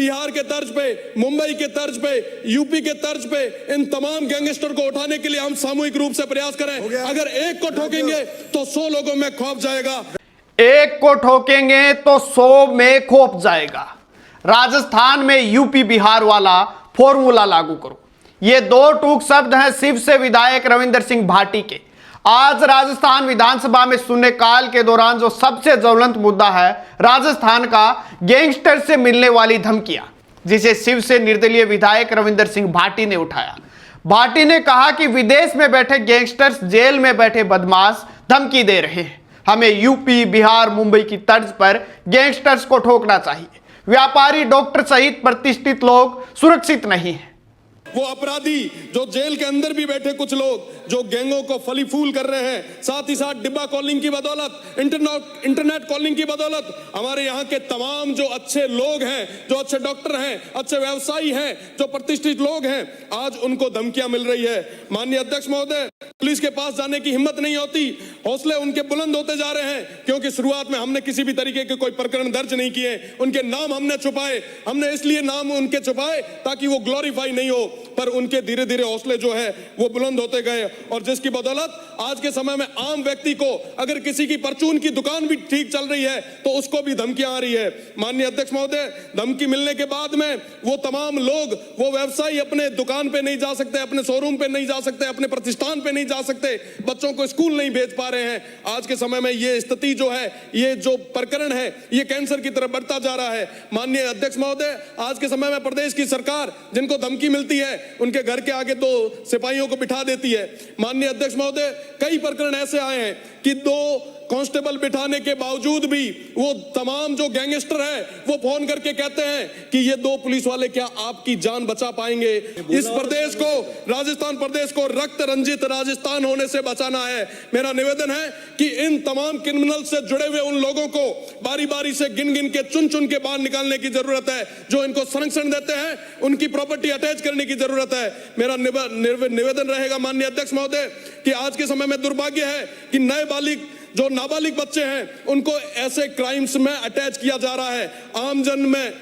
बिहार के तर्ज पे, मुंबई के तर्ज पे, यूपी के तर्ज पे इन तमाम गैंगस्टर को उठाने के लिए हम सामूहिक रूप से प्रयास करें। अगर एक को ठोकेंगे तो 100 लोगों में खौफ जाएगा। एक को ठोकेंगे तो 100 में खौफ जाएगा। राजस्थान में यूपी बिहार वाला फॉर्मूला लागू करो। ये दो टूक शब्द हैं शिव से विधायक रविंदर सिंह भाटी के। आज राजस्थान विधानसभा में शून्यकाल के दौरान जो सबसे ज्वलंत मुद्दा है राजस्थान का गैंगस्टर से मिलने वाली धमकियां, जिसे शिव से निर्दलीय विधायक रविंदर सिंह भाटी ने उठाया। भाटी ने कहा कि विदेश में बैठे गैंगस्टर्स जेल में बैठे बदमाश धमकी दे रहे हैं। हमें यूपी बिहार मुंबई की तर्ज पर गैंगस्टर्स को ठोकना चाहिए। व्यापारी, डॉक्टर सहित प्रतिष्ठित लोग सुरक्षित नहीं है। वो अपराधी जो जेल के अंदर भी बैठे कुछ लोग जो गैंगों को फली फूल कर रहे हैं, साथ ही साथ डिब्बा कॉलिंग की बदौलत, इंटरनेट कॉलिंग की बदौलत हमारे यहाँ के तमाम जो अच्छे लोग हैं, जो अच्छे डॉक्टर हैं, अच्छे व्यवसायी हैं, जो प्रतिष्ठित लोग हैं, आज उनको धमकियां मिल रही है। माननीय अध्यक्ष महोदय, पुलिस के पास जाने की हिम्मत नहीं होती, हौसले उनके बुलंद होते जा रहे हैं, क्योंकि शुरुआत में हमने किसी भी तरीके के कोई प्रकरण दर्ज नहीं किए, उनके नाम हमने छुपाए। हमने इसलिए नाम उनके छुपाए ताकि वो ग्लोरीफाई नहीं हो, पर उनके धीरे धीरे हौसले जो है वो बुलंद होते गए, और जिसकी बदौलत आज के समय में आम व्यक्ति को अगर किसी की परचून की दुकान भी ठीक चल रही है तो उसको भी धमकियां आ रही है। माननीय अध्यक्ष महोदय, धमकी मिलने के बाद में वो तमाम लोग, वो व्यवसायी अपने दुकान पे नहीं जा सकते, अपने शोरूम पे नहीं जा सकते, अपने प्रतिष्ठान पे नहीं जा सकते, बच्चों को स्कूल नहीं भेज पा रहे हैं। आज के समय में ये स्थिति जो है, ये जो प्रकरण है, ये कैंसर की तरफ बढ़ता जा रहा है। माननीय अध्यक्ष महोदय, आज के समय में प्रदेश की सरकार जिनको धमकी मिलती है उनके घर के आगे 2 सिपाहियों को बिठा देती है। माननीय अध्यक्ष महोदय, कई प्रकरण ऐसे आए हैं कि 2 कांस्टेबल बिठाने के बावजूद भी वो तमाम जो गैंगस्टर है वो फोन करके कहते हैं कि ये 2 पुलिस वाले क्या आपकी जान बचा पाएंगे। इस प्रदेश को, राजस्थान प्रदेश को रक्त रंजित राजस्थान होने से बचाना है। मेरा निवेदन है कि इन तमाम क्रिमिनल से जुड़े हुए उन लोगों को बारी बारी से गिन गिन के, चुन चुन के बाहर निकालने की जरूरत है। जो इनको संरक्षण देते हैं उनकी प्रॉपर्टी अटैच करने की जरूरत है। मेरा निवेदन रहेगा माननीय अध्यक्ष महोदय कि आज के समय में दुर्भाग्य है कि नए बालिग, जो नाबालिग बच्चे हैं, उनको ऐसे क्राइम्स में अटैच किया जा रहा है। आम जन में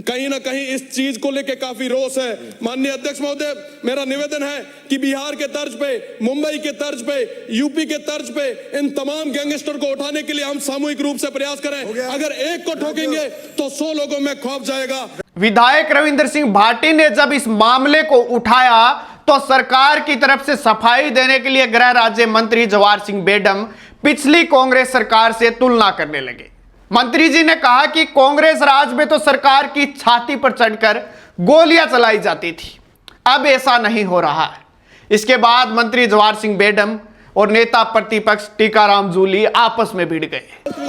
कहीं ना कहीं इस चीज को लेके काफी रोष है। माननीय अध्यक्ष महोदय, मेरा निवेदन है कि बिहार के तर्ज पे, मुंबई के तर्ज पे, यूपी के तर्ज पे इन तमाम गैंगस्टर को उठाने के लिए हम सामूहिक रूप से प्रयास करें। अगर एक को ठोकेंगे तो 100 लोगों में खौफ जाएगा। विधायक रविंदर सिंह भाटी ने जब इस मामले को उठाया तो सरकार की तरफ से सफाई देने के लिए गृह राज्य मंत्री जवाहर सिंह बेडम पिछली कांग्रेस सरकार से तुलना करने लगे। मंत्री जी ने कहा कि कांग्रेस राज में तो सरकार की छाती पर चढ़कर गोलियां चलाई जाती थी, अब ऐसा नहीं हो रहा है। इसके बाद मंत्री जवाहर सिंह बेडम और नेता प्रतिपक्ष टीकाराम जूली आपस में भिड़ गए।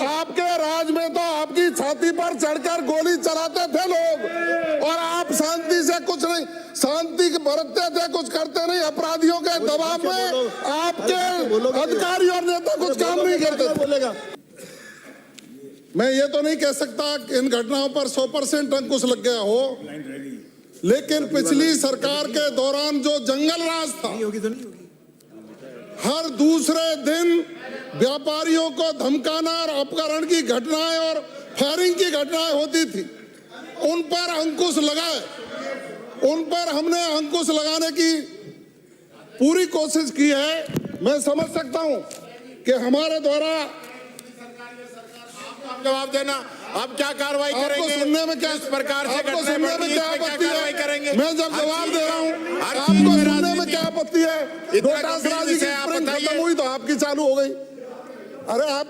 आपके राज में तो आपकी छाती पर चढ़कर गोली चलाते थे लोग, और आप शांति से कुछ नहीं, शांति बरतते थे, कुछ करते नहीं। अपराधियों के दबाव में आपके अधिकारी और नेता कुछ काम नहीं करते। बोलेगा, मैं ये तो नहीं कह सकता कि इन घटनाओं पर 100% अंकुश लग गया हो, लेकिन पिछली सरकार के दौरान जो जंगल राज था, हर दूसरे दिन व्यापारियों को धमकाना और अपहरण की घटनाएं और फायरिंग की घटनाएं होती थी, उन पर अंकुश लगाए। उन पर हमने अंकुश लगाने की पूरी कोशिश की है। मैं समझ सकता हूं कि हमारे द्वारा जवाब देना, आप क्या कार्रवाई करेंगे? सुनने में क्या, इस प्रकार से आपको सुनने में क्या आपत्ति है? मैं जब जवाब दे रहा हूँ, आपको सुनने में क्या आपत्ति है? डोटासरा जी की स्प्रिंग खत्म हुई तो आपकी चालू हो गई। अरे आप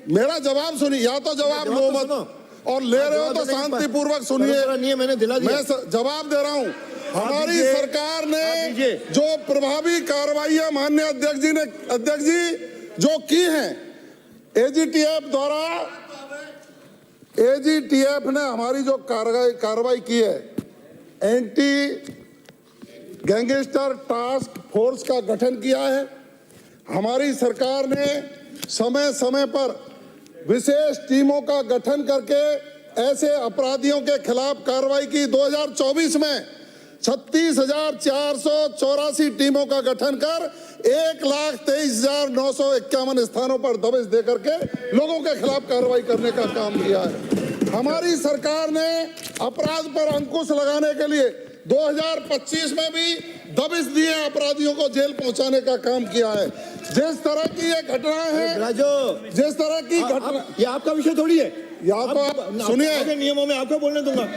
मेरा जवाब सुनिए, या तो जवाब लो मत, और ले रहे हो तो शांतिपूर्वक सुनिए। मैंने दिला दिया, मैं जवाब दे रहा हूँ। हमारी सरकार ने जो प्रभावी कार्रवाइयां माननीय अध्यक्ष जी जो की हैं, एजीटीएफ द्वारा, एजीटीएफ ने हमारी जो कार्रवाई की है, एंटी गैंगस्टर टास्क फोर्स का गठन किया है। हमारी सरकार ने समय समय पर विशेष टीमों का गठन करके ऐसे अपराधियों के खिलाफ कार्रवाई की। 2024 में 36,484 टीमों का गठन कर 1,23,951 स्थानों पर दबिश देकर के लोगों के खिलाफ कार्रवाई करने का काम किया है। हमारी सरकार ने अपराध पर अंकुश लगाने के लिए 2025 में भी दबिश दिए अपराधियों को जेल पहुंचाने का काम किया है। जिस तरह की ये घटनाएं हैं, जिस तरह की घटना, ये आपका विषय थोड़ी है। या तो आप सुनिए, नियमों में आपको बोलने दूंगा,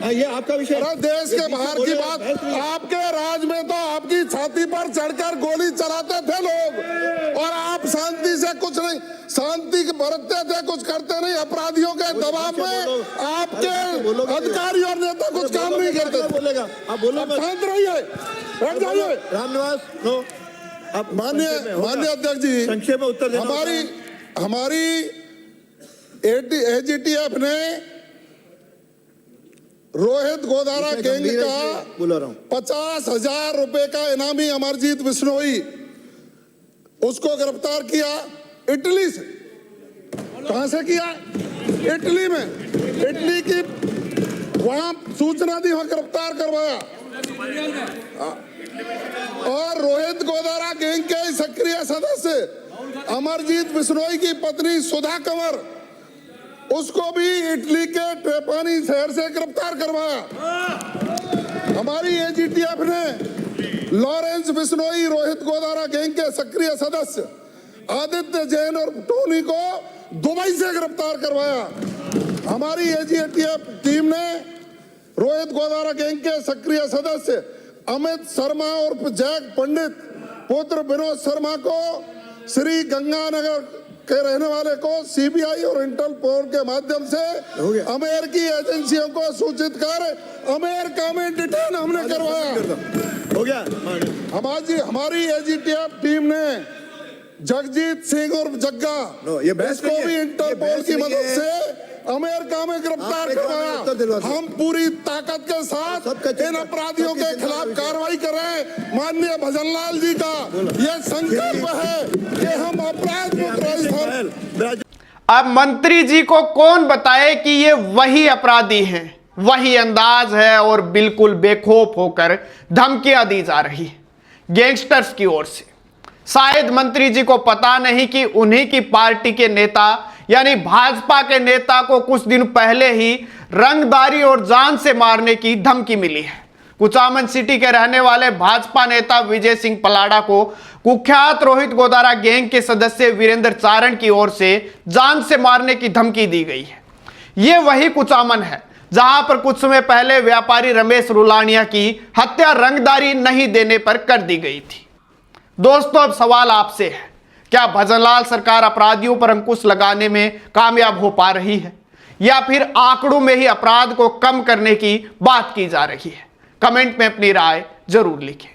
ये आपका विषय। देश के बाहर की बात, आपके राज में तो आपकी छाती पर चढ़कर गोली चलाते थे लोग, और आप शांति से कुछ नहीं, शांति बरतते थे, कुछ करते नहीं। अपराधियों के दबाव में आपके अधिकारी और नेता कुछ काम नहीं करते। बोलेगा आप बोलो, शांत रहिए, बैठ जाइए। रामनिवास नो, आप माननीय अध्यक्ष जी, संक्षेप में उत्तर देना। हमारी एजीटीएफ ने रोहित गोदारा गैंग का 50,000 रुपए का इनामी अमरजीत बिश्नोई, उसको गिरफ्तार किया इटली से। कहां से किया? इटली में। इटली की वहां सूचना दी, वहां गिरफ्तार करवाया। और रोहित गोदारा गैंग के सक्रिय सदस्य अमरजीत बिश्नोई की पत्नी सुधा कंवर, उसको भी इटली के ट्रेपानी शहर से गिरफ्तार करवाया। हमारी एजीटीएफ ने लॉरेंस बिश्नोई, रोहित गोदारा गैंग के सक्रिय सदस्य आदित्य जैन और टोनी को दुबई से गिरफ्तार करवाया। हमारी एजीटीएफ टीम ने रोहित गोदारा गैंग के सक्रिय सदस्य अमित शर्मा और जैक पंडित पुत्र विनोद शर्मा को श्री गंगानगर के रहने वाले को सीबीआई और इंटरपोल के माध्यम से अमेरिकी एजेंसियों को सूचित कर अमेरिका में डिटेन हमने करवाया। हो गया। हमारी एजीटीएफ टीम ने जगजीत सिंह और जग्गा, इसको भी इंटरपोल की मदद से अमेरिका में गिरफ्तार करवाया। हम पूरी ताकत के साथ इन अपराधियों के खिलाफ कार्रवाई कर रहे हैं। माननीय भजनलाल जी का यह संकल्प है कि हम अपराध मुक्त। अब मंत्री जी को कौन बताए कि ये वही अपराधी हैं, वही अंदाज है और बिल्कुल बेखौफ होकर धमकियां दी जा रही है गैंगस्टर्स की ओर से। शायद मंत्री जी को पता नहीं कि उन्हीं की पार्टी के नेता यानी भाजपा के नेता को कुछ दिन पहले ही रंगदारी और जान से मारने की धमकी मिली है। कुचामन सिटी के रहने वाले भाजपा नेता विजय सिंह पलाड़ा को कुख्यात रोहित गोदारा गैंग के सदस्य वीरेंद्र चारण की ओर से जान से मारने की धमकी दी गई है। यह वही कुचामन है जहां पर कुछ समय पहले व्यापारी रमेश रुलानिया की हत्या रंगदारी नहीं देने पर कर दी गई थी। दोस्तों, अब सवाल आपसे है, क्या भजनलाल सरकार अपराधियों पर अंकुश लगाने में कामयाब हो पा रही है या फिर आंकड़ों में ही अपराध को कम करने की बात की जा रही है? कमेंट में अपनी राय जरूर लिखें।